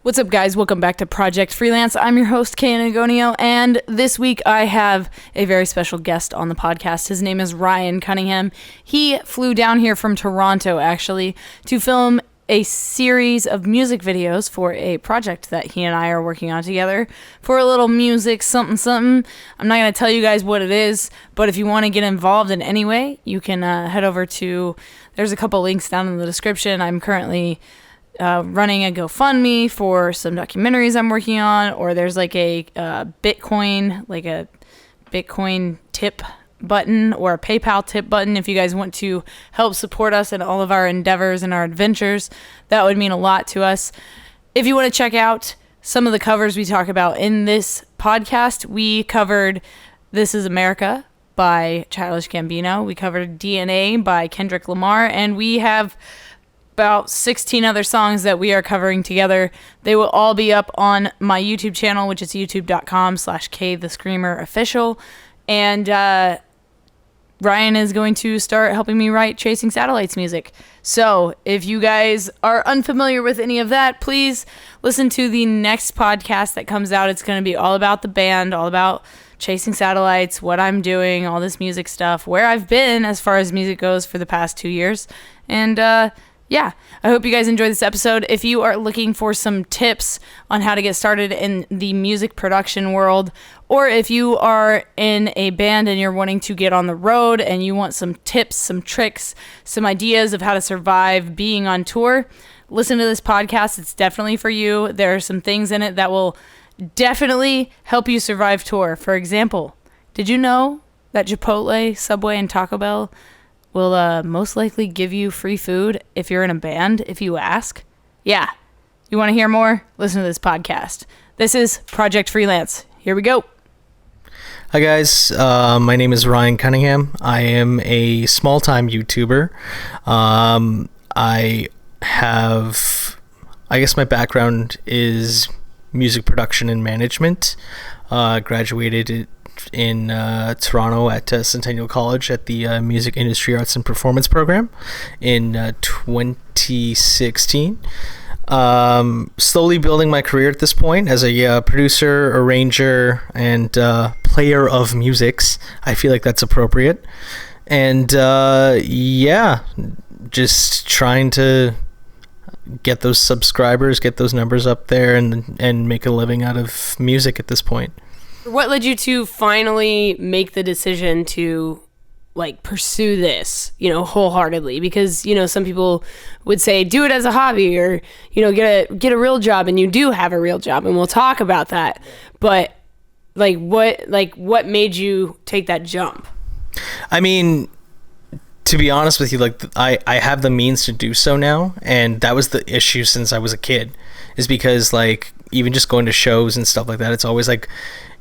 What's up, guys? Welcome back to Project Freelance. I'm your host, Kay Anagonio, and this week I have a very special guest on the podcast. His name is Rian Cunningham. He flew down here from Toronto, actually, to film a series of music videos for a project that he and I are working on together for a little music something. I'm not going to tell you guys what it is, but if you want to get involved in any way, you can head over to, there's a couple links down in the description. I'm currently running a GoFundMe for some documentaries I'm working on, or there's like a Bitcoin tip button or a PayPal tip button if you guys want to help support us in all of our endeavors and our adventures. That would mean a lot to us. If you want to check out some of the covers we talk about in this podcast, we covered This Is America by Childish Gambino. We covered DNA by Kendrick Lamar, and we have about 16 other songs that we are covering together. They will all be up on my YouTube channel, which is youtube.com/KTheScreamerOfficial. And Ryan is going to start helping me write Chasing Satellites music. So if you guys are unfamiliar with any of that, please listen to the next podcast that comes out. It's going to be all about the band, all about Chasing Satellites, what I'm doing, all this music stuff, where I've been as far as music goes for the past 2 years. And yeah, I hope you guys enjoyed this episode. If you are looking for some tips on how to get started in the music production world, or if you are in a band and you're wanting to get on the road and you want some tips, some tricks, some ideas of how to survive being on tour, listen to this podcast. It's definitely for you. There are some things in it that will definitely help you survive tour. For example, did you know that Chipotle, Subway, and Taco Bell will most likely give you free food if you're in a band, if you ask? Yeah. You want to hear more? Listen to this podcast. This is Project Freelance. Here we go. Hi guys, my name is Rian Cunningham. I am a small-time YouTuber. I guess my background is music production and management. Graduated in Toronto at Centennial College at the Music Industry Arts and Performance program in 2016. Slowly building my career at this point as a producer, arranger, and player of musics. I feel like that's appropriate. And yeah, just trying to get those subscribers, get those numbers up there, and make a living out of music at this point. What led you to finally make the decision to pursue this, wholeheartedly? Because, some people would say do it as a hobby, or, get a real job, and you do have a real job, and we'll talk about that. But what made you take that jump? I mean, to be honest with you, I have the means to do so now, and that was the issue since I was a kid, is because even just going to shows and stuff like that, it's always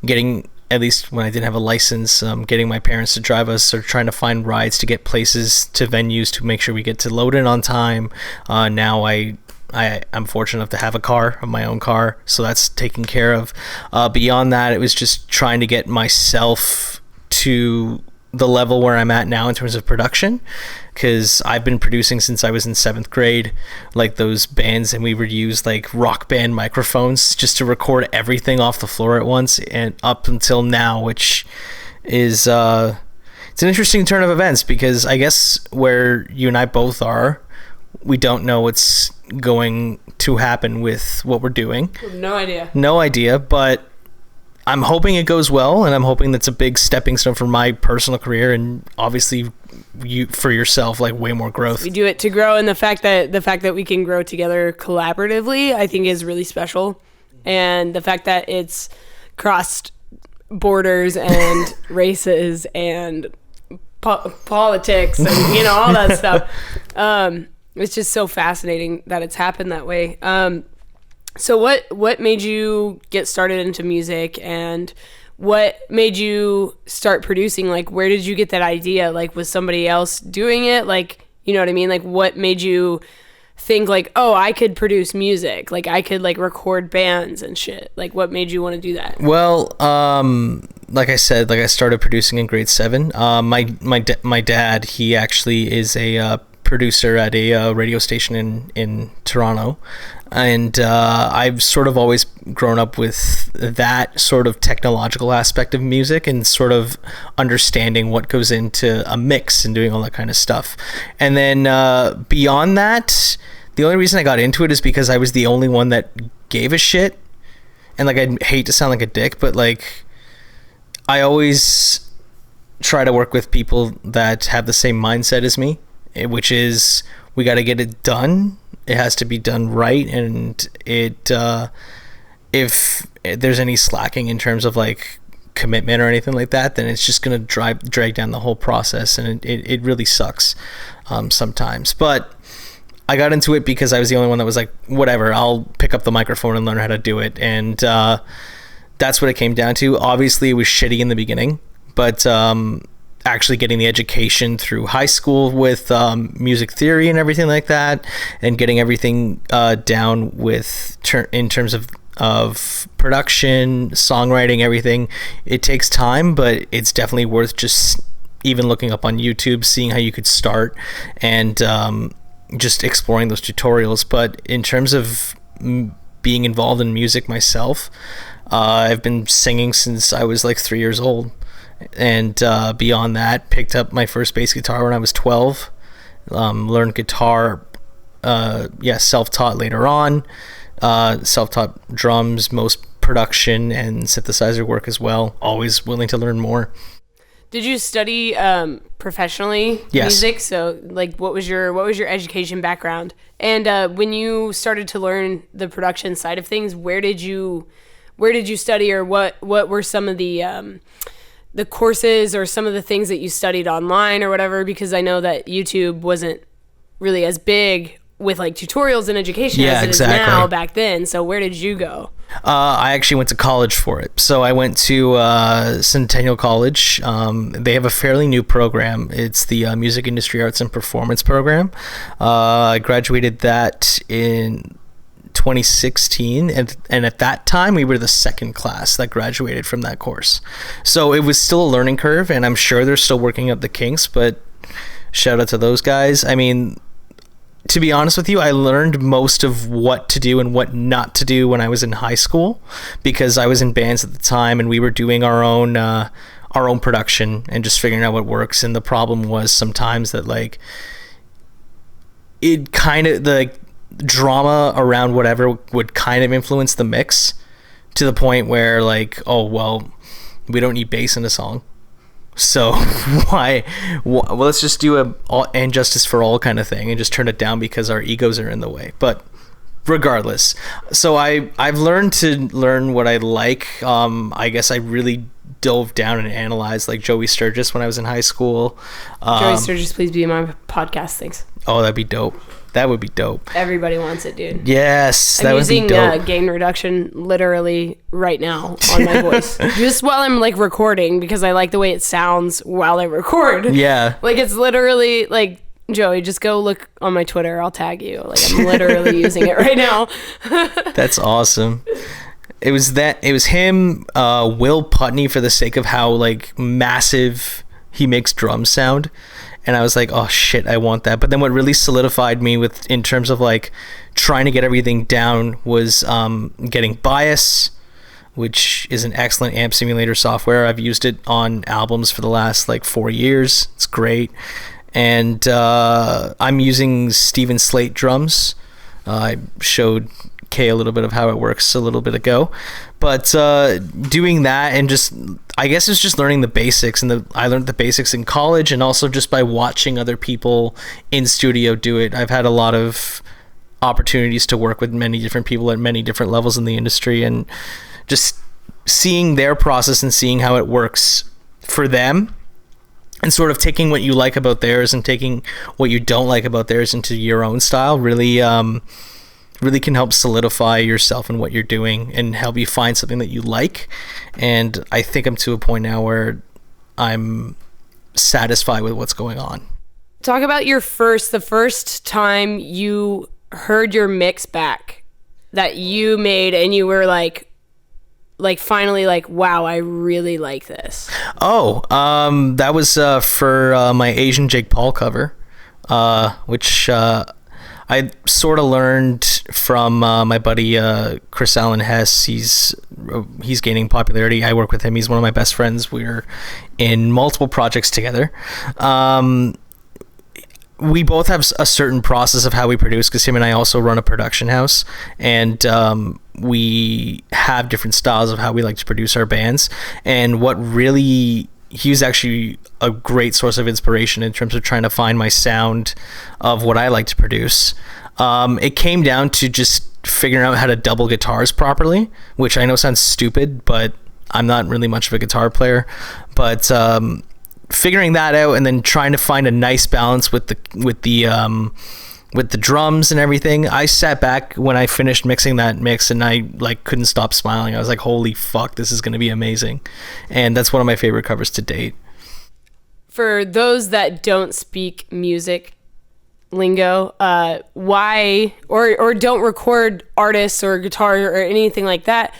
getting, at least when I didn't have a license, getting my parents to drive us, or trying to find rides to get places to venues to make sure we get to load in on time. Now I'm fortunate enough to have a car, my own car, so that's taken care of. Beyond that, it was just trying to get myself to the level where I'm at now in terms of production, because I've been producing since I was in 7th grade, those bands, and we would use rock band microphones just to record everything off the floor at once, and up until now, which is it's an interesting turn of events, because I guess where you and I both are, we don't know what's going to happen with what we're doing. No idea, but I'm hoping it goes well, and I'm hoping that's a big stepping stone for my personal career, and obviously you for yourself, way more growth. We do it to grow, and the fact that we can grow together collaboratively, I think, is really special. And the fact that it's crossed borders and races and politics and all that stuff. It's just so fascinating that it's happened that way. So what made you get started into music, and what made you start producing? Where did you get that idea? Was somebody else doing it? You know what I mean? What made you think oh, I could produce music, I could record bands and shit? What made you want to do that? Well, like I said, I started producing in grade 7. My dad, he actually is a producer at a radio station in Toronto, And I've sort of always grown up with that sort of technological aspect of music and sort of understanding what goes into a mix and doing all that kind of stuff. And then beyond that, the only reason I got into it is because I was the only one that gave a shit. And like, I hate to sound like a dick, but like, I always try to work with people that have the same mindset as me, which is, we got to get it done. It has to be done right, and if there's any slacking in terms of like commitment or anything like that, then it's just gonna drag down the whole process, and it really sucks sometimes. But I got into it because I was the only one that was like, whatever, I'll pick up the microphone and learn how to do it, and that's what it came down to. Obviously, it was shitty in the beginning, but actually getting the education through high school with music theory and everything like that, and getting everything down with in terms of production, songwriting, everything, it takes time, but it's definitely worth just even looking up on YouTube, seeing how you could start, and just exploring those tutorials. But in terms of being involved in music myself, I've been singing since I was like 3 years old. And beyond that, picked up my first bass guitar when I was 12, learned guitar, self-taught later on, self-taught drums, most production and synthesizer work as well, always willing to learn more. Did you study professionally music? So like, what was your education background? And when you started to learn the production side of things, where did you study, or what were some of the courses or some of the things that you studied online or whatever? Because I know that YouTube wasn't really as big with like tutorials and education as it is now back then. So where did you go? I actually went to college for it. So I went to Centennial College. They have a fairly new program. It's the Music Industry Arts and Performance program. I graduated that in 2016, and at that time we were the second class that graduated from that course, so it was still a learning curve, and I'm sure they're still working up the kinks, but shout out to those guys. I mean, to be honest with you, I learned most of what to do and what not to do when I was in high school, because I was in bands at the time and we were doing our own production and just figuring out what works. And the problem was sometimes that like, it kind of, the drama around whatever would kind of influence the mix to the point where like, oh well, we don't need bass in a song, so why well, let's just do and Justice for All kind of thing and just turn it down because our egos are in the way. But regardless, so I've learned to learn what I like. I guess I really dove down and analyzed like Joey Sturgis when I was in high school. Joey Sturgis, please be in my podcast. Thanks. Oh, that'd be dope. That would be dope. Everybody wants it, dude. Yes, that would be dope. I'm using gain reduction literally right now on my voice, just while I'm like recording, because I like the way it sounds while I record. Yeah, like it's literally like, Joey, just go look on my Twitter. I'll tag you. Like I'm literally using it right now. That's awesome. It was him, Will Putney, for the sake of how like massive he makes drums sound. And I was like, oh shit, I want that. But then what really solidified me in terms of like trying to get everything down was getting Bias, which is an excellent amp simulator software. I've used it on albums for the last like 4 years. It's great. And I'm using Steven Slate drums. I showed Kay a little bit of how it works a little bit ago. But doing that, and just, I guess it's just learning the basics, and I learned the basics in college, and also just by watching other people in studio do it. I've had a lot of opportunities to work with many different people at many different levels in the industry, and just seeing their process and seeing how it works for them, and sort of taking what you like about theirs and taking what you don't like about theirs into your own style really can help solidify yourself and what you're doing and help you find something that you like. And I think I'm to a point now where I'm satisfied with what's going on. Talk about the first time you heard your mix back that you made and you were like finally like, wow, I really like this. That was for my Asian Jake Paul cover, which I sort of learned from my buddy Chris Allen Hess. He's gaining popularity. I work with him. He's one of my best friends. We're in multiple projects together. We both have a certain process of how we produce, because him and I also run a production house, and we have different styles of how we like to produce our bands. And what really, he was actually a great source of inspiration in terms of trying to find my sound of what I like to produce. It came down to just figuring out how to double guitars properly, which I know sounds stupid, but I'm not really much of a guitar player. But figuring that out, and then trying to find a nice balance with the drums and everything. I sat back when I finished mixing that mix, and I like couldn't stop smiling. I was like, holy fuck, this is going to be amazing. And that's one of my favorite covers to date. For those that don't speak music lingo, why or don't record artists or guitar or anything like that,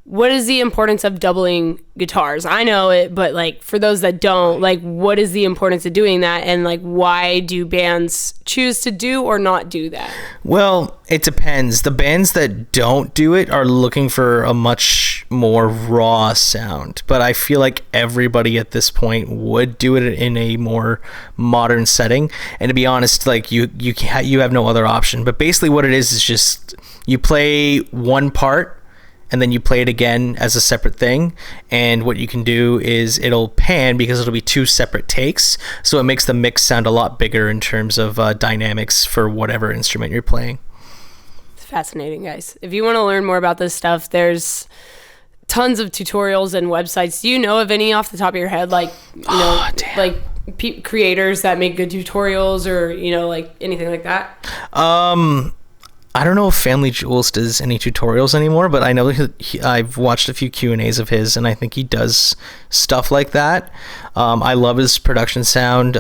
what is the importance of doubling guitars? I know it, but like for those that don't, like what is the importance of doing that, and like why do bands choose to do or not do that? Well, it depends. The bands that don't do it are looking for a much more raw sound, but I feel like everybody at this point would do it in a more modern setting. And to be honest, like you have no other option. But basically what it is just you play one part and then you play it again as a separate thing. And what you can do is it'll pan, because it'll be two separate takes. So it makes the mix sound a lot bigger in terms of dynamics for whatever instrument you're playing. It's fascinating, guys. If you want to learn more about this stuff, there's tons of tutorials and websites. Do you know of any off the top of your head? Like, you know, like creators that make good tutorials, or, you know, like anything like that? I don't know if Family Jewels does any tutorials anymore, but I know I've watched a few Q&As of his, and I think he does stuff like that. I love his production sound.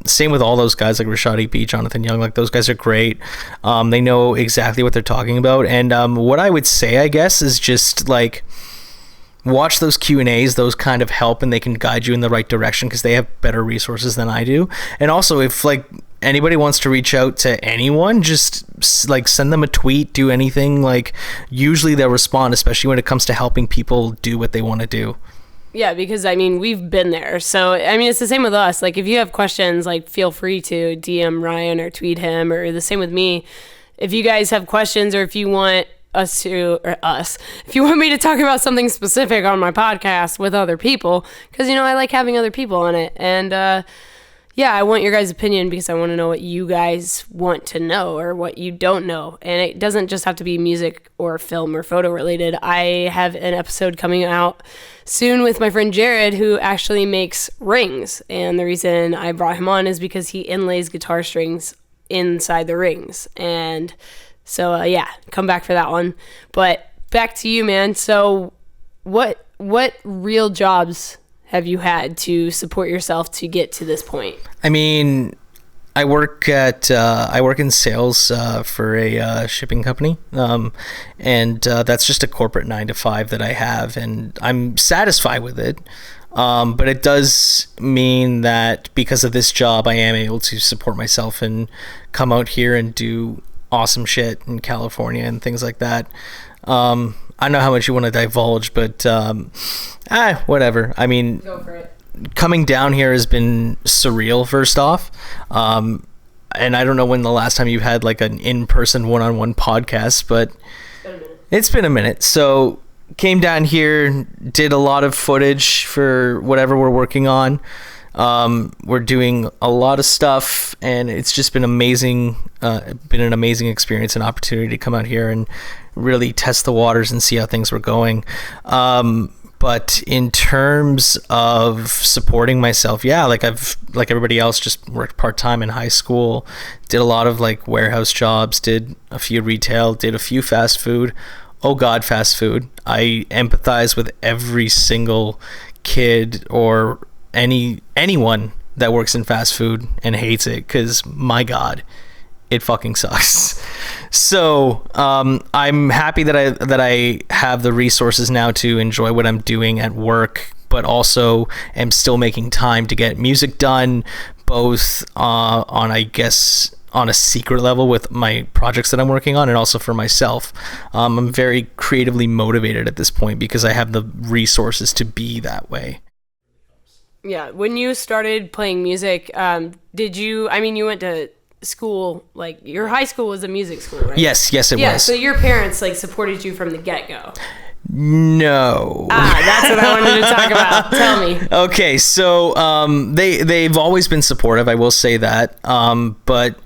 Same with all those guys like Rashadi B, Jonathan Young. Like, those guys are great. They know exactly what they're talking about. And what I would say, I guess, is just like watch those Q&As. Those kind of help, and they can guide you in the right direction because they have better resources than I do. And also, if like anybody wants to reach out to anyone, just like send them a tweet, do anything. Like, usually they'll respond, especially when it comes to helping people do what they want to do. Yeah, because I mean, we've been there. So I mean, it's the same with us. Like, if you have questions, like, feel free to DM Ryan or tweet him, or the same with me. If you guys have questions, or if you want if you want me to talk about something specific on my podcast with other people, because, you know, I like having other people on it. And yeah, I want your guys' opinion, because I want to know what you guys want to know or what you don't know. And it doesn't just have to be music or film or photo related. I have an episode coming out soon with my friend Jared, who actually makes rings. And the reason I brought him on is because he inlays guitar strings inside the rings. And so, yeah, come back for that one. But back to you, man. So what real jobs have you had to support yourself to get to this point? I mean, I work in sales for a shipping company, and that's just a corporate 9-to-5 that I have, and I'm satisfied with it. But it does mean that because of this job, I am able to support myself and come out here and do awesome shit in California and things like that. I don't know how much you want to divulge, but whatever. I mean, go for it. Coming down here has been surreal, first off. And I don't know when the last time you had like an in-person one-on-one podcast, but it's been a minute. So came down here, did a lot of footage for whatever we're working on. We're doing a lot of stuff, and it's just been amazing. Been an amazing experience and opportunity to come out here and really test the waters and see how things were going. But in terms of supporting myself, yeah, like I've, like everybody else, just worked part-time in high school, did a lot of like warehouse jobs, did a few retail, did a few fast food. Oh God, fast food. I empathize with every single kid or anyone that works in fast food and hates it, because my God, it fucking sucks. So I'm happy that I have the resources now to enjoy what I'm doing at work, but also am still making time to get music done, both on, I guess, on a secret level with my projects that I'm working on, and also for myself. I'm very creatively motivated at this point because I have the resources to be that way. Yeah. When you started playing music, you went to school, like your high school was a music school, right? Yes, it was. Yeah, so your parents like supported you from the get-go. No. That's what I wanted to talk about. Tell me. Okay, so they've always been supportive, I will say that. But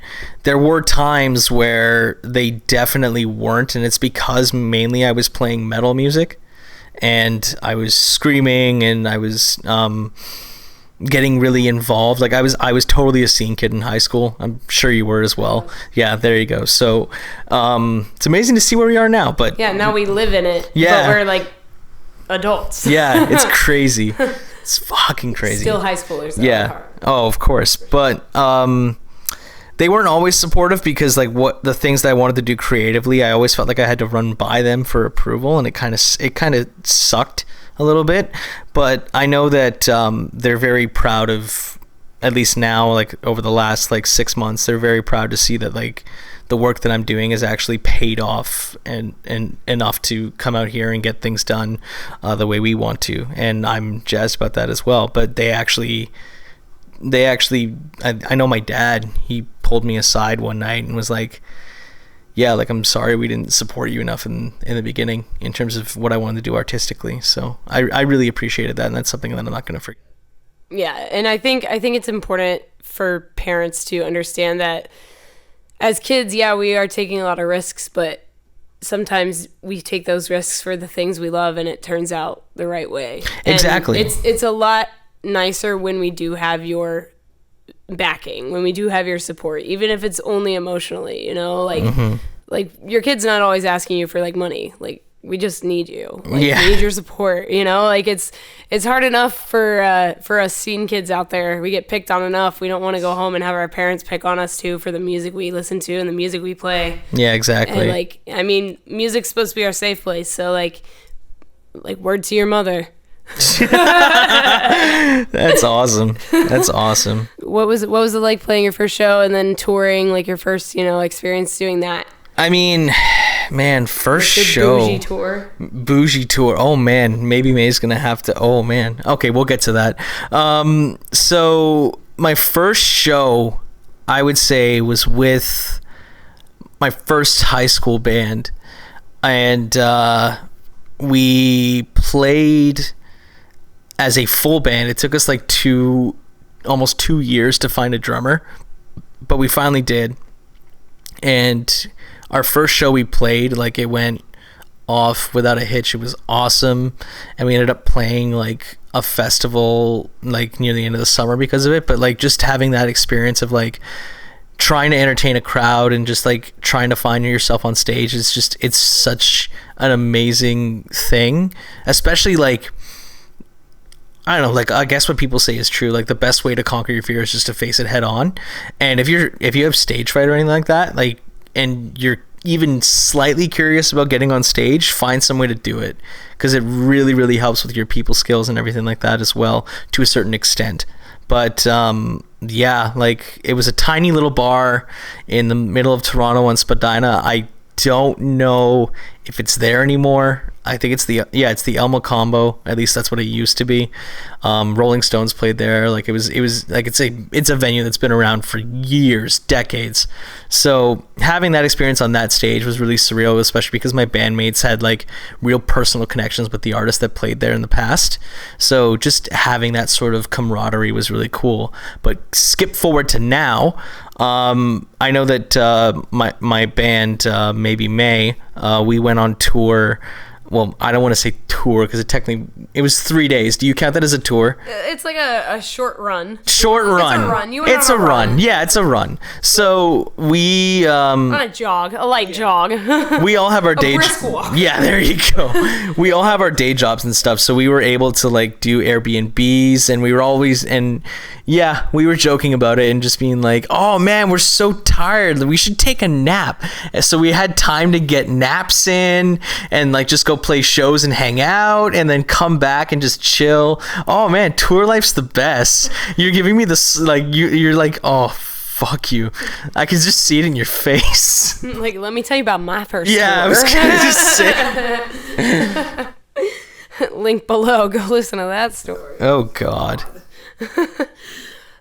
there were times where they definitely weren't, and it's because mainly I was playing metal music and I was screaming and I was getting really involved. Like I was totally a scene kid in high school. I'm sure you were as well. Yeah, there you go. So it's amazing to see where we are now. But yeah, now we live in it. Yeah, but we're like adults. Yeah, it's crazy. It's fucking crazy. Still high schoolers. Yeah. Oh, of course. But they weren't always supportive because like what the things that I wanted to do creatively, I always felt like I had to run by them for approval, and it kind of sucked a little bit. But I know that they're very proud of, at least now, like over the last like 6 months, they're very proud to see that like the work that I'm doing is actually paid off and enough to come out here and get things done the way we want to, and I'm jazzed about that as well. But they actually I know my dad, he pulled me aside one night and was like, yeah, like, I'm sorry we didn't support you enough in the beginning in terms of what I wanted to do artistically. So I really appreciated that, and that's something that I'm not going to forget. Yeah, and I think it's important for parents to understand that as kids, yeah, we are taking a lot of risks, but sometimes we take those risks for the things we love, and it turns out the right way. Exactly. And it's a lot nicer when we do have your backing, when we do have your support, even if it's only emotionally, like your kid's not always asking you for like money, like we just need you, like we need your support, like it's hard enough for us scene kids out there. We get picked on enough. We don't want to go home and have our parents pick on us too for the music we listen to and the music we play. Yeah, exactly. And music's supposed to be our safe place, so like word to your mother. That's awesome. What was it like playing your first show and then touring, like your first experience doing that? I mean, man, first show, bougie tour. Oh man, maybe May's gonna have to. Oh man, okay, we'll get to that. So my first show, I would say, was with my first high school band, and we played as a full band. It took us like almost 2 years to find a drummer, but we finally did. And our first show we played, like, it went off without a hitch. It was awesome, and we ended up playing like a festival like near the end of the summer because of it. But like just having that experience of like trying to entertain a crowd and just like trying to find yourself on stage it's such an amazing thing. Especially like, I don't know, like, I guess what people say is true. Like, the best way to conquer your fear is just to face it head on. And if you have stage fright or anything like that, like, and you're even slightly curious about getting on stage, find some way to do it, because it really, really helps with your people skills and everything like that as well, to a certain extent. But yeah, like, it was a tiny little bar in the middle of Toronto on Spadina. I don't know if it's there anymore. I think it's the Elmo Combo. At least that's what it used to be. Rolling Stones played there. Like, it was like, it's a venue that's been around for years, decades. So having that experience on that stage was really surreal, especially because my bandmates had like real personal connections with the artists that played there in the past. So just having that sort of camaraderie was really cool. But skip forward to now. I know that my band, maybe May, we went on tour. Well, I don't want to say tour because it was 3 days. Do you count that as a tour? It's like a short run. Short run. It's a run. It's a run. Yeah, it's a run. So we on a jog, a light jog. We all have our day. Brisk walk. Yeah, there you go. We all have our day jobs and stuff, so we were able to like do Airbnbs, and we were joking about it and just being like, "Oh man, we're so tired. We should take a nap." So we had time to get naps in and like just go play shows and hang out, and then come back and just chill. Oh man, tour life's the best. You're giving me this, like, you're like, oh fuck you. I can just see it in your face. Like, let me tell you about my first Yeah, I was tour. gonna just say. Link below. Go listen to that story. Oh God.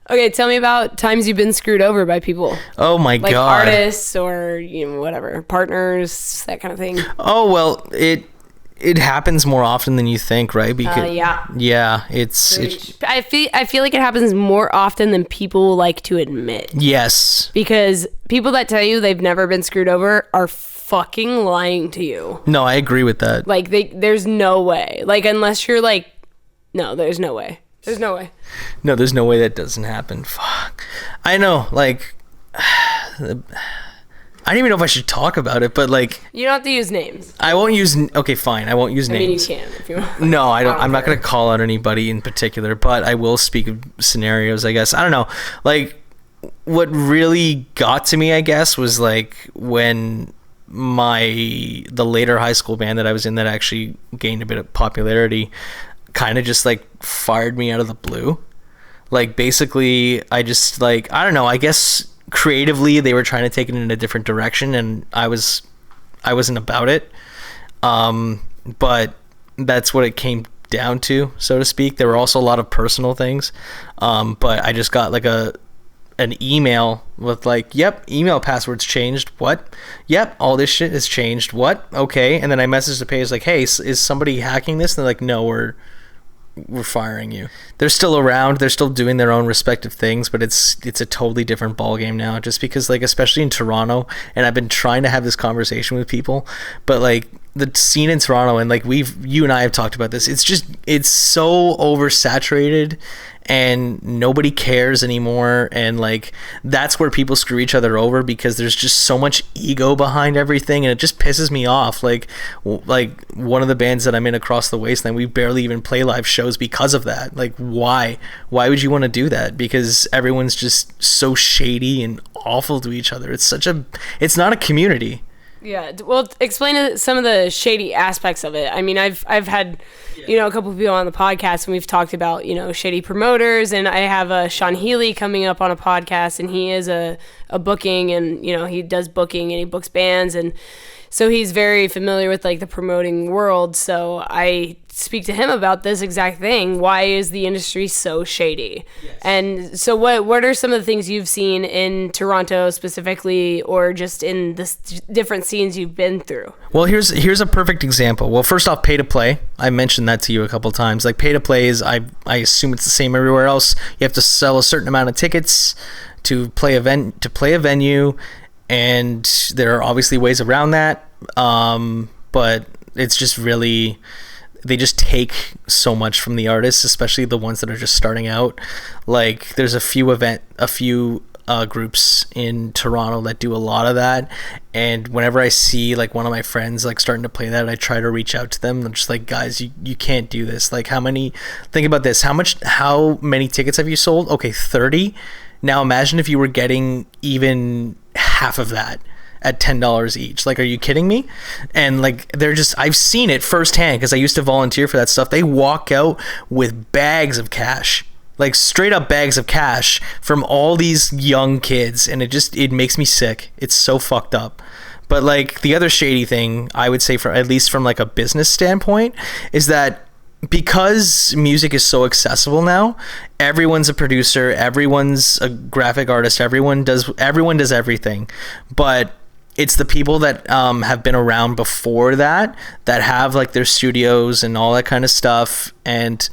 Okay, tell me about times you've been screwed over by people. Oh my Like God. artists or, you know, whatever, partners, that kind of thing. Oh well, it happens more often than you think, right? Because Yeah. it's I feel like it happens more often than people like to admit. yes. Because people that tell you they've never been screwed over are fucking lying to you. No, I agree with that. Like there's no way. Like unless you're like, no, there's no way. There's no way. No, there's no way that doesn't happen. Fuck. I know, like I don't even know if I should talk about it, but like You don't have to use names. I won't use. Okay, fine. I won't use I mean, you names. can if you want. No, I don't. I'm not care. going to call out anybody in particular, but I will speak of scenarios. I guess I don't know. Like, what really got to me, I guess, was like when the later high school band that I was in that actually gained a bit of popularity, kind of just like fired me out of the blue. Like basically, I just like I don't know. I guess creatively they were trying to take it in a different direction, and I wasn't about it. But that's what it came down to, so to speak. There were also a lot of personal things, but I just got like an email with like, yep, email password's changed. What? Yep, all this shit has changed. What? Okay. And then I messaged the page like, hey, is somebody hacking this? And they're like, no, we're firing you. They're still around, they're still doing their own respective things, but it's a totally different ball game now, just because like especially in Toronto, and I've been trying to have this conversation with people, but like the scene in Toronto, and like you and I have talked about this, it's so oversaturated and nobody cares anymore, and like that's where people screw each other over because there's just so much ego behind everything, and it just pisses me off. Like one of the bands that I'm in, Across the Wasteland, we barely even play live shows because of that. Like why would you want to do that? Because everyone's just so shady and awful to each other. It's not a community. Yeah, well, explain some of the shady aspects of it. I mean, I've had, you know, a couple of people on the podcast, and we've talked about, you know, Shady Promoters, and I have Sean Healy coming up on a podcast, and he is a booking, and, you know, he does booking and he books bands, and so he's very familiar with like the promoting world. So I speak to him about this exact thing. Why is the industry so shady? Yes. And so what are some of the things you've seen in Toronto specifically, or just in the different scenes you've been through? Well, here's a perfect example. Well, first off, pay to play. I mentioned that to you a couple of times. Like pay to play is, I assume it's the same everywhere else. You have to sell a certain amount of tickets to play a venue, and there are obviously ways around that. But it's just really, they just take so much from the artists, especially the ones that are just starting out. Like there's a few groups in Toronto that do a lot of that, and whenever I see like one of my friends like starting to play that, I try to reach out to them. I'm just like, guys, you can't do this. Like think about this, how many tickets have you sold? Okay, 30. Now imagine if you were getting even half of that at $10 each. Like, are you kidding me? And like, I've seen it firsthand because I used to volunteer for that stuff. They walk out with bags of cash, like straight up bags of cash from all these young kids, and it makes me sick. It's so fucked up. But like the other shady thing I would say, at least from like a business standpoint, is that because music is so accessible now, everyone's a producer, everyone's a graphic artist, everyone does everything. But it's the people that have been around before that have like their studios and all that kind of stuff, and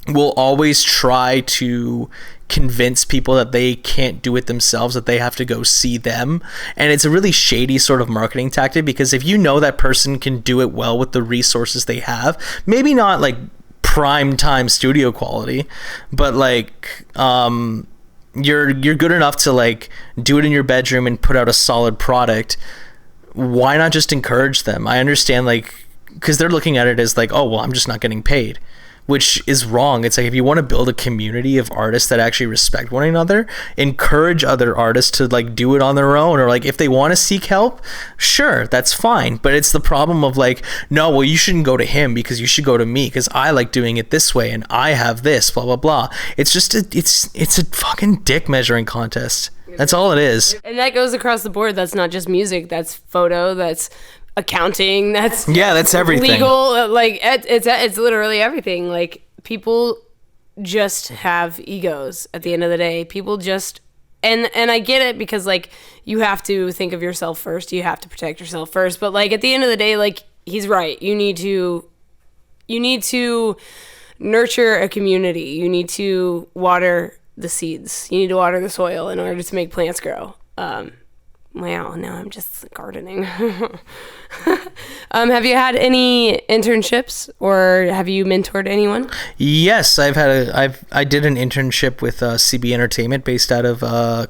will always try to convince people that they can't do it themselves, that they have to go see them. And it's a really shady sort of marketing tactic, because if you know that person can do it well with the resources they have, maybe not like prime time studio quality, but like you're good enough to like do it in your bedroom and put out a solid product, why not just encourage them? I understand, like, because they're looking at it as like, oh well, I'm just not getting paid, which is wrong. It's like, if you want to build a community of artists that actually respect one another, encourage other artists to like do it on their own, or like if they want to seek help, sure, that's fine. But it's the problem of like, no, well, you shouldn't go to him because you should go to me because I like doing it this way and I have this, blah blah blah. It's just it's a fucking dick measuring contest. That's all it is. And that goes across the board. That's not just music. That's photo. That's accounting. That's everything. Legal. Like it's literally everything. Like people just have egos at the end of the day. People just and I get it because like you have to think of yourself first. You have to protect yourself first. But like at the end of the day, like he's right. You need to nurture a community. You need to water the seeds. You need to water the soil in order to make plants grow. Wow, now I'm just gardening. Have you had any internships or have you mentored anyone? Yes, I did an internship with CB Entertainment based out of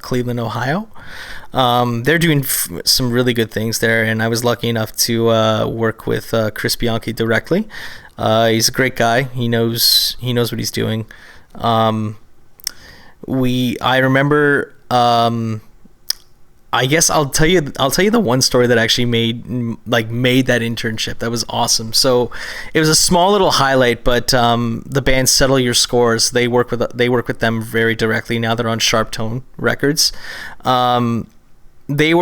Cleveland, Ohio. They're doing some really good things there, and I was lucky enough to work with Chris Bianchi directly. He's a great guy. He knows what he's doing. I remember. I guess I'll tell you the one story that actually made that internship. That was awesome. So it was a small little highlight, but the band Settle Your Scores, they work with them very directly. Now they're on Sharp Tone Records. I think they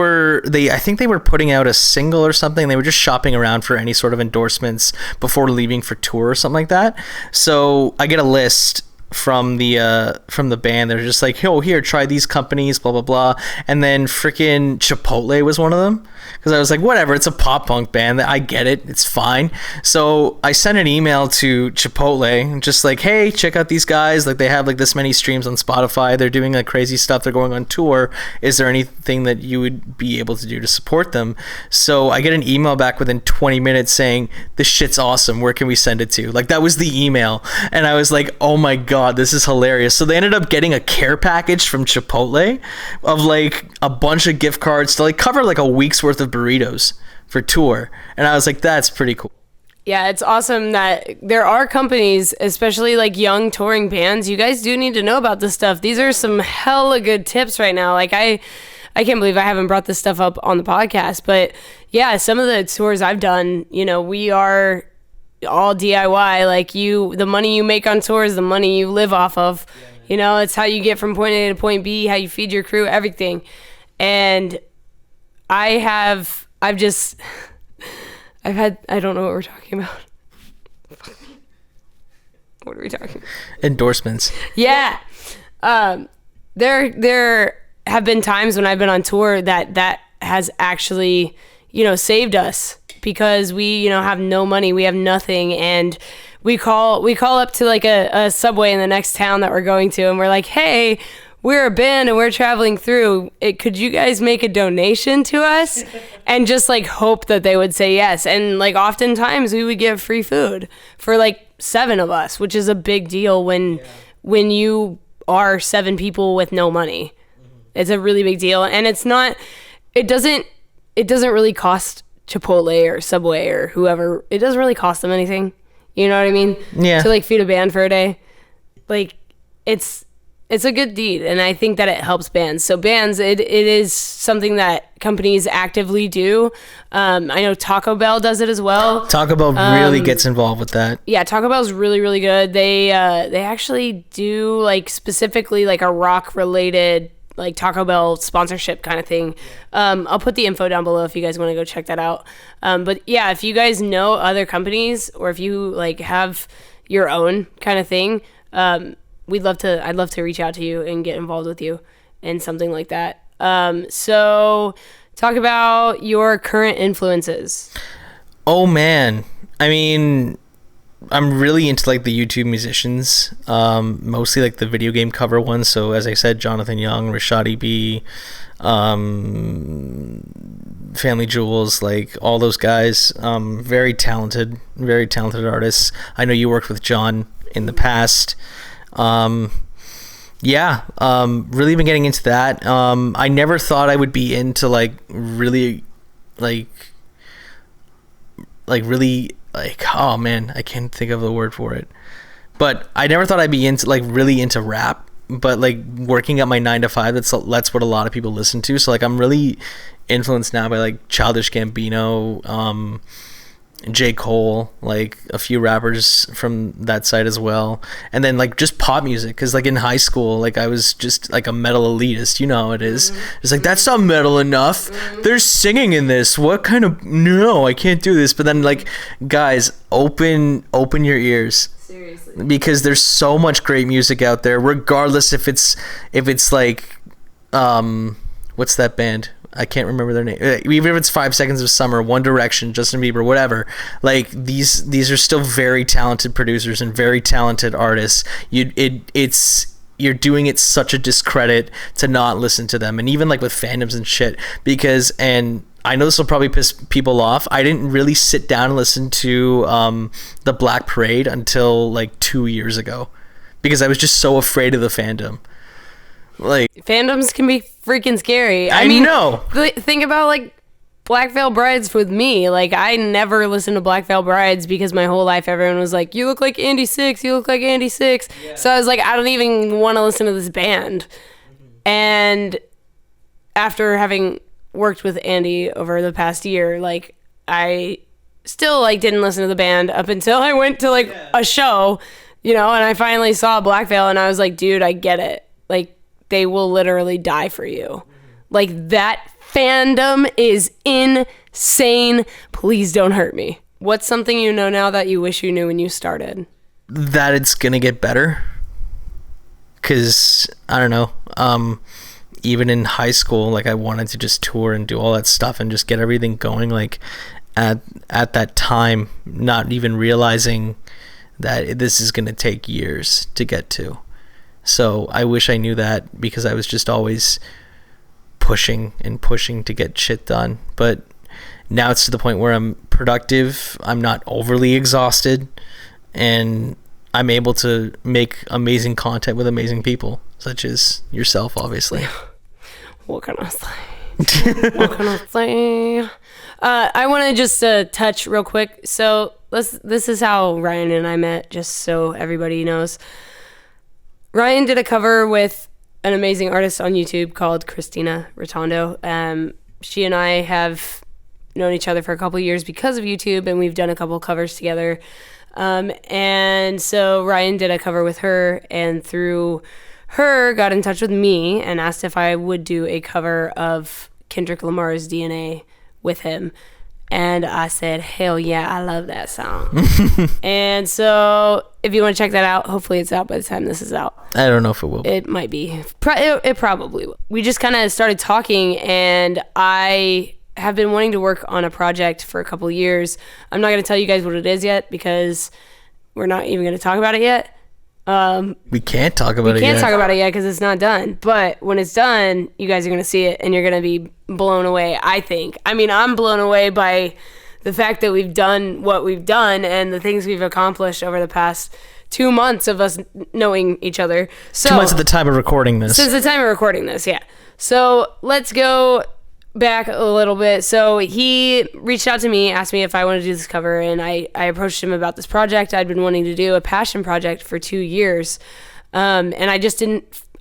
were putting out a single or something. They were just shopping around for any sort of endorsements before leaving for tour or something like that. So I get a list from the band. They're just like, oh, here, try these companies, blah blah blah. And then freaking Chipotle was one of them, because I was like, whatever, it's a pop punk band, I get it, it's fine. So I sent an email to Chipotle just like, hey, check out these guys, like they have like this many streams on Spotify, they're doing like crazy stuff, they're going on tour, is there anything that you would be able to do to support them? So I get an email back within 20 minutes saying, this shit's awesome, where can we send it to? Like that was the email, and I was like, oh my god, this is hilarious. So they ended up getting a care package from Chipotle of like a bunch of gift cards to like cover like a week's worth of burritos for tour. And I was like, that's pretty cool. Yeah, it's awesome that there are companies, especially like young touring bands. You guys do need to know about this stuff. These are some hella good tips right now. Like I can't believe I haven't brought this stuff up on the podcast, but yeah, some of the tours I've done, we are all DIY. Like the money you make on tour is the money you live off of. It's how you get from point A to point B, how you feed your crew, everything. And I don't know what we're talking about. What are we talking about? Endorsements. Yeah. There have been times when I've been on tour that has actually, saved us, because we, have no money, we have nothing, and we call up to like a Subway in the next town that we're going to, and we're like, hey, we're a band and we're traveling through. Could you guys make a donation to us? And just like hope that they would say yes. And like oftentimes we would get free food for like 7 of us, which is a big deal when you are 7 people with no money. It's a really big deal, and it doesn't really cost Chipotle or Subway or whoever, it doesn't really cost them anything. You know what I mean? Yeah. To like feed a band for a day. Like it's a good deed, and I think that it helps bands. So bands, it is something that companies actively do. I know Taco Bell does it as well. Taco Bell really gets involved with that. Yeah, Taco Bell's really, really good. They actually do like specifically like a rock related like Taco Bell sponsorship kind of thing. I'll put the info down below if you guys want to go check that out. But yeah, if you guys know other companies, or if you like have your own kind of thing, I'd love to reach out to you and get involved with you in something like that. So talk about your current influences. Oh man. I mean, I'm really into like the YouTube musicians, mostly like the video game cover ones. So as I said, Jonathan Young, Rashadi B, Family Jewels, like all those guys, very talented artists. I know you worked with John in the past. Really been getting into that. I never thought I would be into like really oh man, I can't think of the word for it, but I never thought I'd be into like really into rap, but like working at my 9 to 5, that's what a lot of people listen to. So like I'm really influenced now by like Childish Gambino, J. Cole, like a few rappers from that side as well, and then like just pop music, because like in high school, like I was just like a metal elitist, you know how it is. It's like, that's not metal enough, there's singing in this, what kind of, no, I can't do this. But then like, guys, open your ears. Seriously. Because there's so much great music out there, regardless if it's like what's that band? I can't remember their name. Even if it's 5 Seconds of Summer, One Direction, Justin Bieber, whatever. Like these are still very talented producers and very talented artists. You're doing it such a discredit to not listen to them. And even like with fandoms and shit, because, and I know this will probably piss people off, I didn't really sit down and listen to the Black Parade until like 2 years ago, because I was just so afraid of the fandom. Like, fandoms can be freaking scary. I mean, know. Think about like Black Veil Brides with me. Like, I never listened to Black Veil Brides because my whole life everyone was like, you look like Andy Six, you look like Andy Six. Yeah. So I was like, I don't even want to listen to this band. And after having worked with Andy over the past year, like, I still like didn't listen to the band up until I went to like a show, you know, and I finally saw Black Veil and I was like, dude, I get it. Like, they will literally die for you. Like, that fandom is insane. Please don't hurt me. What's something you know now that you wish you knew when you started? That it's gonna get better. Cause I don't know. Even in high school, like I wanted to just tour and do all that stuff and just get everything going. Like at that time, not even realizing that this is gonna take years to get to. So I wish I knew that, because I was just always pushing to get shit done. But now it's to the point where I'm productive, I'm not overly exhausted, and I'm able to make amazing content with amazing people, such as yourself, obviously. What can I say? I want to just touch real quick. So this is how Ryan and I met, just so everybody knows. Ryan did a cover with an amazing artist on YouTube called Christina Rotondo. She and I have known each other for a couple years because of YouTube, and we've done a couple covers together. And so Ryan did a cover with her, and through her got in touch with me and asked if I would do a cover of Kendrick Lamar's DNA with him. And I said, hell yeah, I love that song. And so if you want to check that out, hopefully it's out by the time this is out. I don't know if it will. It might be. It probably will. We just kind of started talking, and I have been wanting to work on a project for a couple of years. I'm not going to tell you guys what it is yet, because we're not even going to talk about it yet. We can't talk about it yet. We can't talk about it yet because it's not done. But when it's done, you guys are going to see it, and you're going to be blown away, I think. I mean, I'm blown away by the fact that we've done what we've done and the things we've accomplished over the past 2 months of us knowing each other. So 2 months at the time of recording this. Since the time of recording this, yeah. So let's go back a little bit. So he reached out to me, asked me if I wanted to do this cover, and I approached him about this project. I'd been wanting to do a passion project for 2 years, and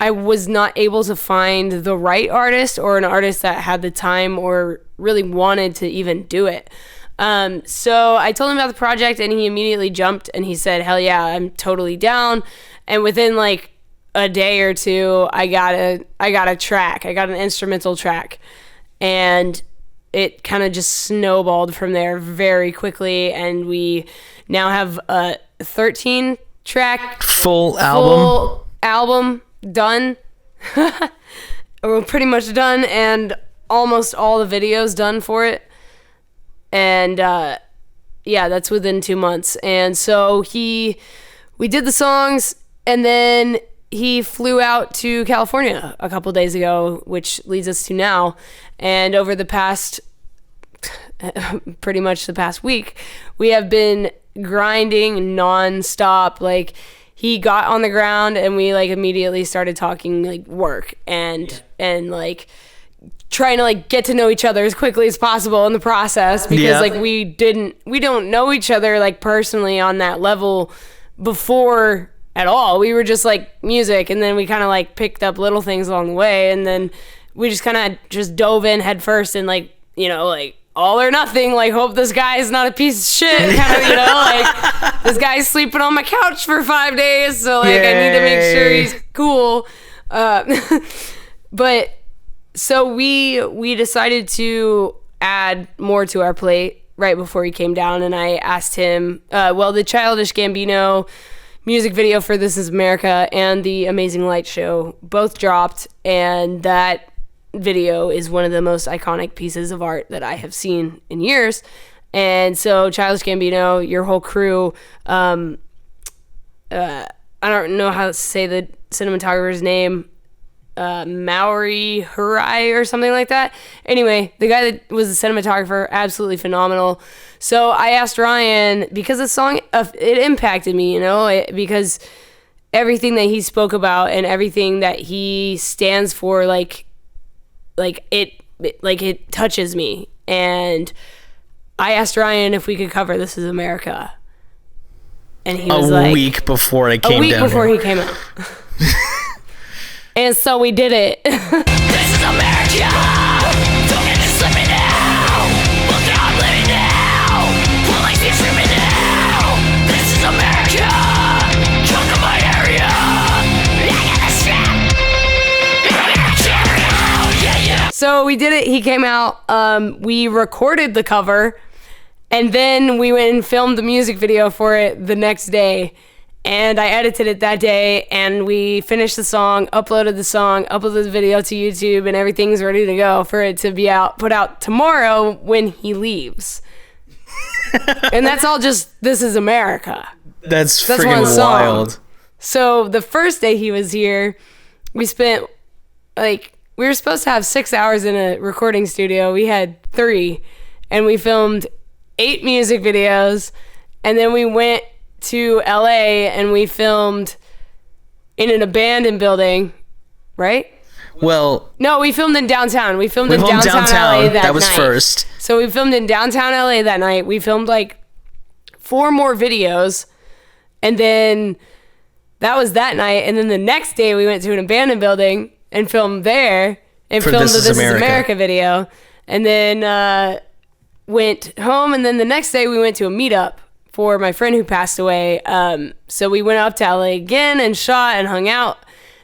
I was not able to find the right artist, or an artist that had the time or really wanted to even do it. So I told him about the project, and he immediately jumped, and he said, hell yeah, I'm totally down. And within like a day or two, I got a track. I got an instrumental track. And it kind of just snowballed from there very quickly, and we now have a 13-track full album done. We're pretty much done, and almost all the videos done for it. And yeah, that's within 2 months. And so we did the songs, and then he flew out to California a couple days ago, which leads us to now. And over the past, pretty much the past week, we have been grinding nonstop. Like, he got on the ground, and we like immediately started talking like work and like trying to like get to know each other as quickly as possible in the process, because like we don't know each other like personally on that level before at all. We were just like music, and then we kind of like picked up little things along the way, and then we just kind of just dove in head first, and like, you know, like all or nothing. Like, hope this guy is not a piece of shit. Kind of, like, this guy's sleeping on my couch for 5 days. So, like, I need to make sure he's cool. But so we decided to add more to our plate right before he came down. And I asked him, the Childish Gambino music video for This Is America and the Amazing Light Show both dropped. And that video is one of the most iconic pieces of art that I have seen in years. And so Childish Gambino, your whole crew, I don't know how to say the cinematographer's name, Maori Hurai or something like that. Anyway, the guy that was the cinematographer, absolutely phenomenal. So I asked Ryan, because the song, it impacted me, because everything that he spoke about and everything that he stands for, it touches me. And I asked Ryan if we could cover This Is America. And he was a week before it came down. A week before he came out. And so we did it. This is America. Don't get this slip me now. Look how I'm living now. Police is from me now. This is America. Come to my area. I got the strap. Yeah. So we did it. He came out. We recorded the cover. And then we went and filmed the music video for it the next day. And I edited it that day, and we finished the song, uploaded the video to YouTube, and everything's ready to go for it to be put out tomorrow when he leaves. And that's all just This Is America. That's freaking wild. So the first day he was here, we spent, we were supposed to have 6 hours in a recording studio. We had 3, and we filmed 8 music videos, and then we went to LA and we filmed in an abandoned building, right? Well, no, we filmed in downtown. We filmed in downtown LA that was night. First. So we filmed in downtown LA that night. We filmed 4 more videos, and then that was that night. And then the next day we went to an abandoned building and filmed there and filmed the This Is America video, and then went home. And then the next day we went to a meetup for my friend who passed away. So we went up to LA again and shot and hung out.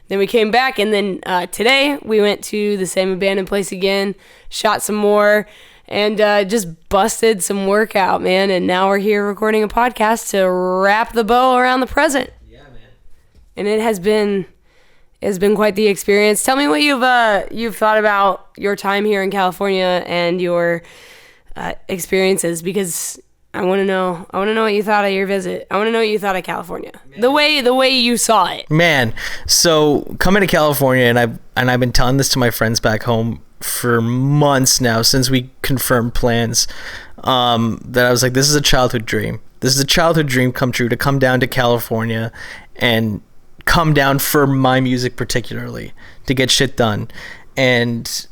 Then we came back, and then today we went to the same abandoned place again, shot some more, and just busted some work out, man. And now we're here recording a podcast to wrap the bow around the present. Yeah, man. And it's been quite the experience. Tell me what you've thought about your time here in California and your experiences, because I want to know what you thought of your visit. I want to know what you thought of California. Man. The way you saw it. Man, so coming to California, and I've been telling this to my friends back home for months now, since we confirmed plans, that I was like, this is a childhood dream. This is a childhood dream come true, to come down to California and come down for my music particularly, to get shit done. And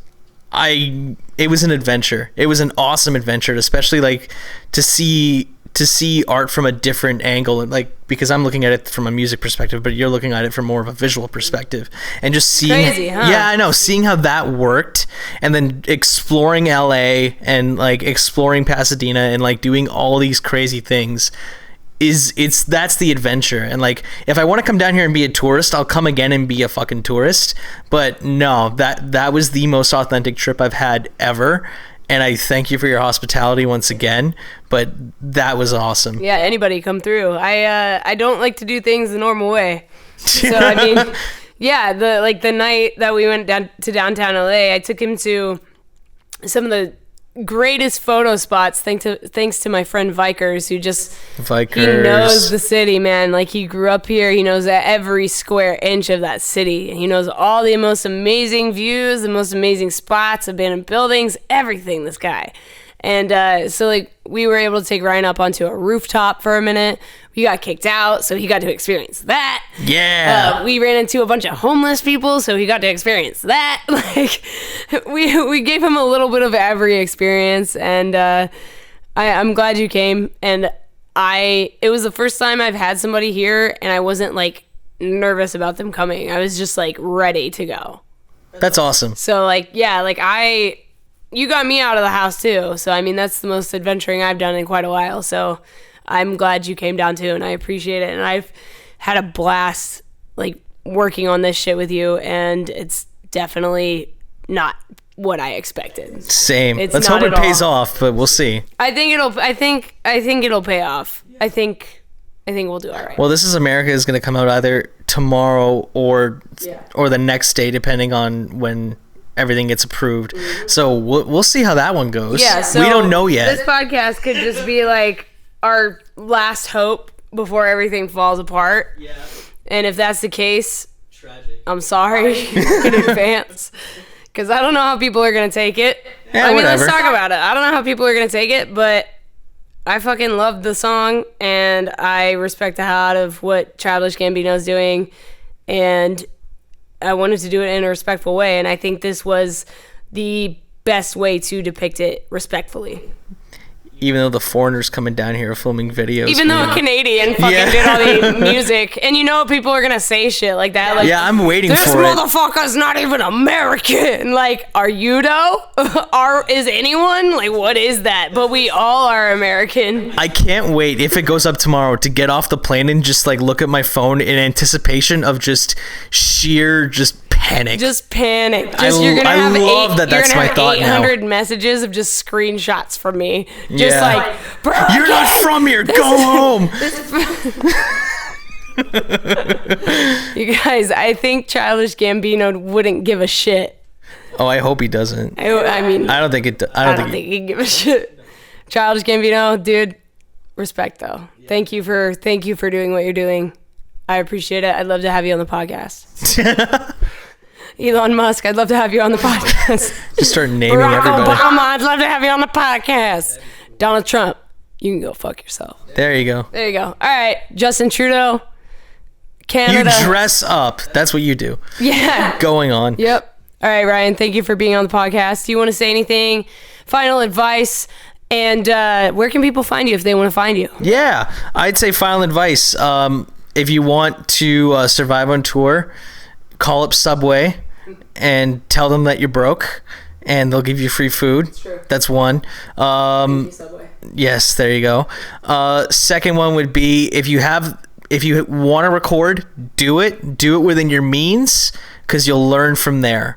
it was an adventure. It was an awesome adventure, especially to see art from a different angle, and because I'm looking at it from a music perspective, but you're looking at it from more of a visual perspective, and just seeing crazy, huh? Yeah, I know, seeing how that worked, and then exploring LA and exploring Pasadena and doing all these crazy things. That's the adventure. And if I want to come down here and be a tourist, I'll come again and be a fucking tourist. But no, that was the most authentic trip I've had ever. And I thank you for your hospitality once again. But that was awesome. Yeah, anybody come through. I don't like to do things the normal way. So I mean, yeah, the night that we went down to downtown LA, I took him to some of the greatest photo spots thanks to my friend Vikers, who just he knows the city, man. He grew up here. He knows every square inch of that city. He knows all the most amazing views, the most amazing spots, abandoned buildings, everything, this guy. And so we were able to take Ryan up onto a rooftop for a minute. We got kicked out, so he got to experience that. Yeah. We ran into a bunch of homeless people, so he got to experience that. We gave him a little bit of every experience, and I'm glad you came. And it was the first time I've had somebody here, and I wasn't nervous about them coming. I was just ready to go. That's awesome. So you got me out of the house too. So, I mean, that's the most adventuring I've done in quite a while. So I'm glad you came down too, and I appreciate it. And I've had a blast, like, working on this shit with you, and it's definitely not what I expected. Same. It's Let's not hope it at pays all. off, but we'll see. I think it'll pay off. I think we'll do all right. Well, This Is America is going to come out either tomorrow or the next day, depending on when everything gets approved. So we'll see how that one goes. Yeah, so we don't know yet. This podcast could just be like our last hope before everything falls apart. Yeah. And if that's the case, tragic. I'm sorry in advance, because I don't know how people are gonna take it. Yeah, I mean, whatever. let's talk about it. I don't know how people are gonna take it, but I fucking love the song, and I respect the hell out of what Childish Gambino's doing, and I wanted to do it in a respectful way, and I think this was the best way to depict it respectfully. Even though the foreigners coming down here are filming videos. Even though a Canadian fucking did all the music, and you know people are gonna say shit like that. Like, yeah, I'm waiting this for it. motherfucker's not even American. Like, are you though? Is anyone? Like, what is that? But we all are American. I can't wait if it goes up tomorrow to get off the plane and just like look at my phone in anticipation of just sheer panic. Just panic. I love that that's my thought now. 800 messages of just screenshots from me. Just Yeah. like, bro, You're not from here. Go home. You guys, I think Childish Gambino wouldn't give a shit. Oh, I hope he doesn't. I mean, I don't think it. I don't think he'd give a shit. Childish Gambino, dude, respect though. Yeah. Thank you for doing what you're doing. I appreciate it. I'd love to have you on the podcast. Elon Musk, I'd love to have you on the podcast. Just start naming Barack everybody. Obama, I'd love to have you on the podcast. Donald Trump, you can go fuck yourself. There you go. There you go. All right, Justin Trudeau, Canada. You dress up. That's what you do. Yeah. Going on. Yep. All right, Ryan, thank you for being on the podcast. Do you want to say anything? Final advice? And where can people find you if they want to find you? Yeah, I'd say final advice. If you want to survive on tour, call up Subway and tell them that you're broke, and they'll give you free food. That's true. That's one. Yes, there you go. Second one would be if you want to record, do it within your means, because you'll learn from there.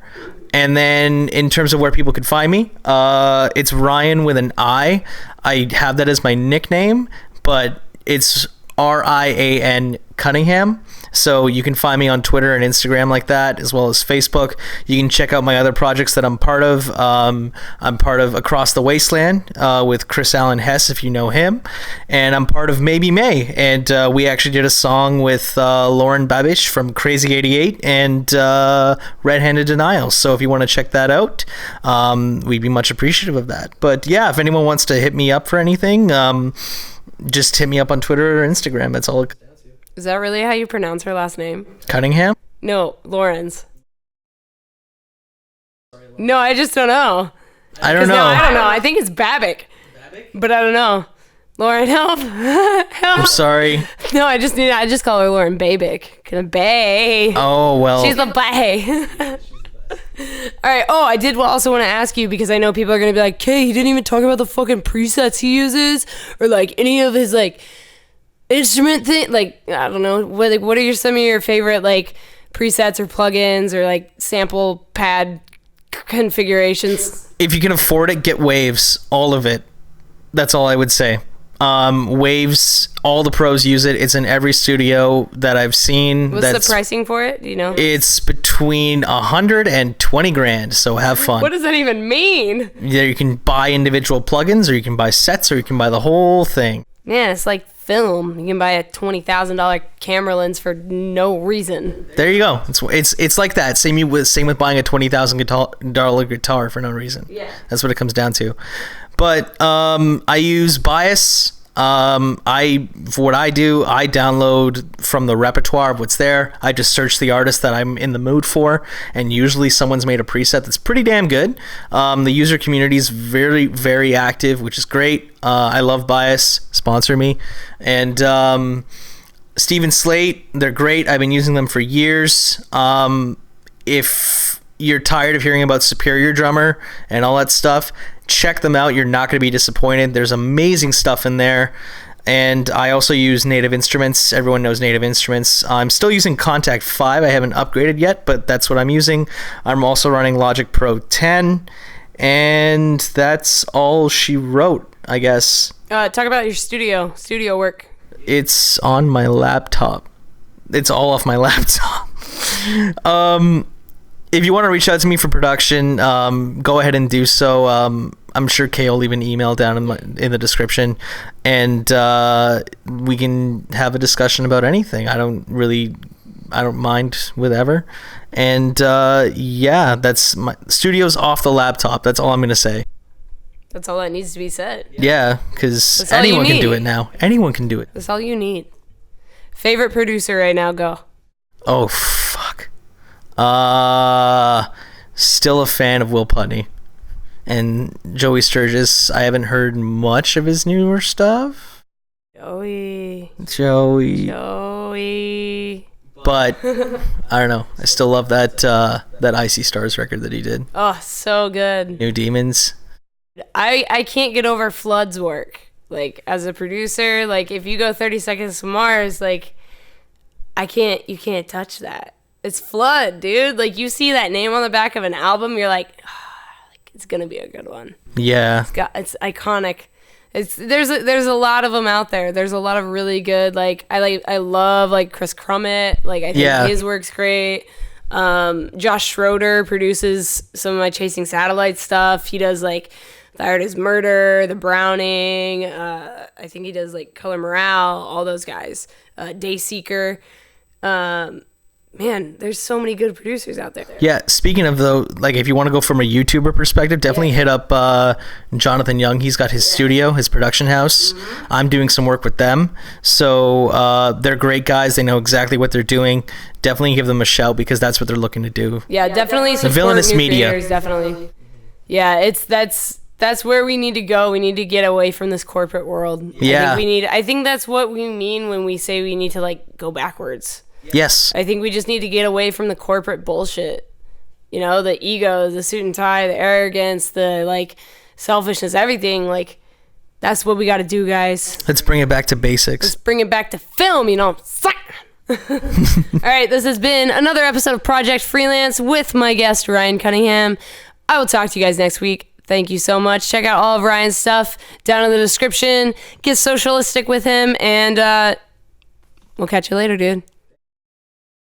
And then in terms of where people could find me, it's Ryan with an I. I have that as my nickname, but it's Rian Cunningham. So you can find me on Twitter and Instagram like that, as well as Facebook. You can check out my other projects that I'm part of. I'm part of Across the Wasteland with Chris Allen Hess, if you know him. And I'm part of Maybe May. And we actually did a song with Lauren Babish from Crazy 88 and Red Handed Denial. So if you want to check that out, we'd be much appreciative of that. But yeah, if anyone wants to hit me up for anything, just hit me up on Twitter or Instagram. That's all it comes down to. Is that really how you pronounce her last name? Cunningham? No, Lawrence. No, I just don't know. I don't know. No, I don't know. I think it's Babic. But I don't know. Lauren, help. Help. I'm sorry. No, I just call her Lauren Babic. Bay. Oh, well. She's the Bay. All right. Oh, I did also want to ask you, because I know people are going to be like, "Hey, he didn't even talk about the fucking presets he uses, or like any of his like instrument thing." Like, I don't know. What are some of your favorite like presets or plugins or like sample pad configurations? If you can afford it, get Waves. All of it. That's all I would say. Waves, all the pros use it. It's in every studio that I've seen. What's the pricing for it? Do you know? It's between $100 and $20,000. So have fun. What does that even mean? Yeah, you can buy individual plugins, or you can buy sets, or you can buy the whole thing. Yeah, it's like film. You can buy a $20,000 camera lens for no reason. There you go. It's like that. Same with buying a $20,000 guitar for no reason. Yeah. That's what it comes down to. But I use Bias. For what I do, I download from the repertoire of what's there. I just search the artist that I'm in the mood for, and usually someone's made a preset that's pretty damn good. The user community is very, very active, which is great. I love Bias. Sponsor me. And Steven Slate, they're great. I've been using them for years. If you're tired of hearing about Superior Drummer and all that stuff, check them out. You're not going to be disappointed. There's amazing stuff in there. And I also use Native Instruments. Everyone knows Native Instruments. I'm still using Contact 5. I haven't upgraded yet, but that's what I'm using. I'm also running Logic Pro 10. And that's all she wrote, I guess. Talk about your studio work. It's on my laptop. It's all off my laptop. If you want to reach out to me for production, go ahead and do so. I'm sure Kay will leave an email down in the description, and we can have a discussion about anything. I don't mind whatever. And yeah, that's my studio's off the laptop. That's all I'm gonna say. That's all that needs to be said. Yeah, because anyone can do it now. Anyone can do it. That's all you need. Favorite producer right now, go. Oh, fuck. Still a fan of Will Putney. And Joey Sturgis, I haven't heard much of his newer stuff. Joey. But, I don't know. I still love that Icy Stars record that he did. Oh, so good. New Demons. I can't get over Flood's work. Like, as a producer, like, if you go 30 Seconds to Mars, like, you can't touch that. It's Flood, dude. Like, you see that name on the back of an album, you're like, it's gonna be a good one. Yeah. It's iconic. There's a lot of them out there. There's a lot of really good, like, I love, like, Chris Crummett. Like, I think his work's great. Josh Schroeder produces some of my Chasing Satellite stuff. He does, like, The Art is Murder, The Browning. I think he does, like, Color Morale, all those guys. Dayseeker. Man, there's so many good producers out there. Yeah, speaking of, though, like, if you want to go from a YouTuber perspective, definitely hit up Jonathan Young. He's got his studio, his production house. Mm-hmm. I'm doing some work with them. So they're great guys. They know exactly what they're doing. Definitely give them a shout because that's what they're looking to do. Yeah, definitely support Villainous new Media. creators, definitely. Yeah, that's where we need to go. We need to get away from this corporate world. Yeah. I think that's what we mean when we say we need to, like, go backwards. Yes. I think we just need to get away from the corporate bullshit. You know, the ego, the suit and tie, the arrogance, the, like, selfishness, everything. Like, that's what we got to do, guys. Let's bring it back to basics. Let's bring it back to film, you know. All right, this has been another episode of Project Freelance with my guest, Rian Cunningham. I will talk to you guys next week. Thank you so much. Check out all of Ryan's stuff down in the description. Get socialistic with him, and we'll catch you later, dude.